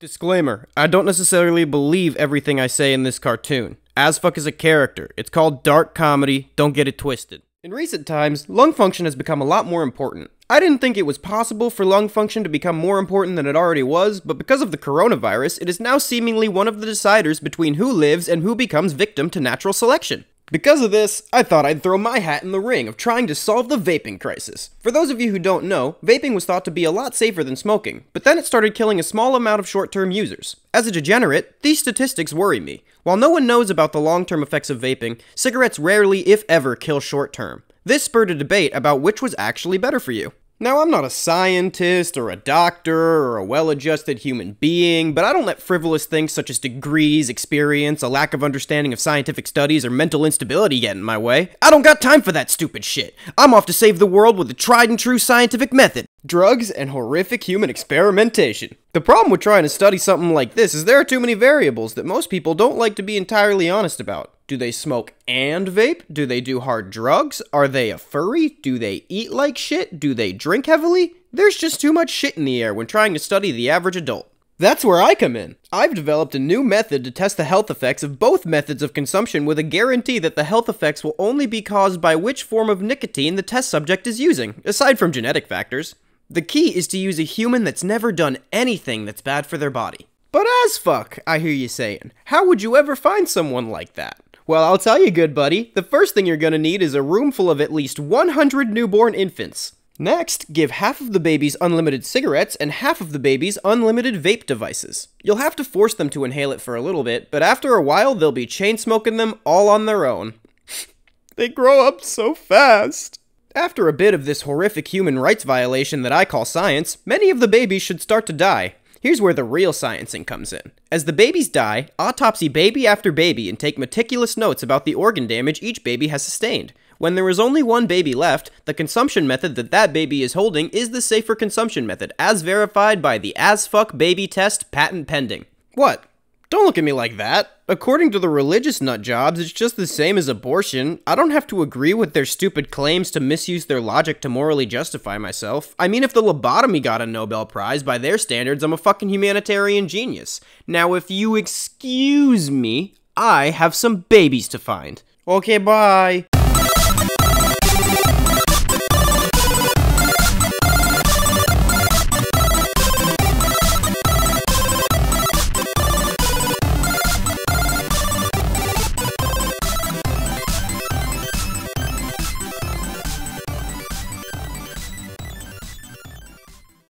Disclaimer, I don't necessarily believe everything I say in this cartoon. AzFk is a character. It's called dark comedy, don't get it twisted. In recent times, lung function has become a lot more important. I didn't think it was possible for lung function to become more important than it already was, but because of the coronavirus, it is now seemingly one of the deciders between who lives and who becomes victim to natural selection. Because of this, I thought I'd throw my hat in the ring of trying to solve the vaping crisis. For those of you who don't know, vaping was thought to be a lot safer than smoking, but then it started killing a small amount of short-term users. As a degenerate, these statistics worry me. While no one knows about the long-term effects of vaping, cigarettes rarely, if ever, kill short-term. This spurred a debate about which was actually better for you. Now, I'm not a scientist, or a doctor, or a well-adjusted human being, but I don't let frivolous things such as degrees, experience, a lack of understanding of scientific studies, or mental instability get in my way. I don't got time for that stupid shit. I'm off to save the world with the tried-and-true scientific method. Drugs and horrific human experimentation. The problem with trying to study something like this is there are too many variables that most people don't like to be entirely honest about. Do they smoke and vape? Do they do hard drugs? Are they a furry? Do they eat like shit? Do they drink heavily? There's just too much shit in the air when trying to study the average adult. That's where I come in. I've developed a new method to test the health effects of both methods of consumption with a guarantee that the health effects will only be caused by which form of nicotine the test subject is using, aside from genetic factors. The key is to use a human that's never done anything that's bad for their body. But AzFk, I hear you saying. How would you ever find someone like that? Well, I'll tell you, good buddy, the first thing you're gonna need is a room full of at least 100 newborn infants. Next, give half of the babies unlimited cigarettes and half of the babies unlimited vape devices. You'll have to force them to inhale it for a little bit, but after a while they'll be chain smoking them all on their own. They grow up so fast. After a bit of this horrific human rights violation that I call science, many of the babies should start to die. Here's where the real sciencing comes in. As the babies die, autopsy baby after baby and take meticulous notes about the organ damage each baby has sustained. When there is only one baby left, the consumption method that baby is holding is the safer consumption method, as verified by the AzFk baby test patent pending. What? Don't look at me like that. According to the religious nutjobs, it's just the same as abortion. I don't have to agree with their stupid claims to misuse their logic to morally justify myself. I mean, if the lobotomy got a Nobel Prize, by their standards, I'm a fucking humanitarian genius. Now, if you excuse me, I have some babies to find. Okay, bye.